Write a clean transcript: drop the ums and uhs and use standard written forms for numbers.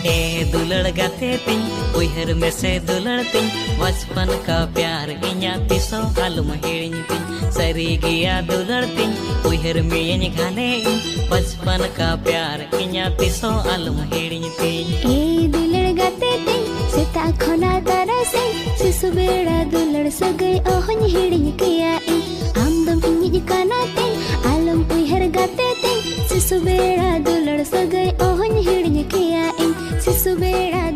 ए दुलड़ गाते तिन उहर में से दुलड़ तिन बचपन का प्यार इन्या तिसो आलम हेड़िन तिन सरी गया दुलड़ तिन उहर में इन घाले बचपन का प्यार इन्या तिसो आलम हेड़िन तिन ए दुलड़ गाते तिन सेता खोना तारा से सिसु बेड़ा दुलड़ सगई ओहन हेड़िन किया आम दम इन्ही काना तिन आलम उहर गाते तिन सिसु बेड़ा दुलड़ सगई ओहन हेड़िन किया सिसु बेड़ा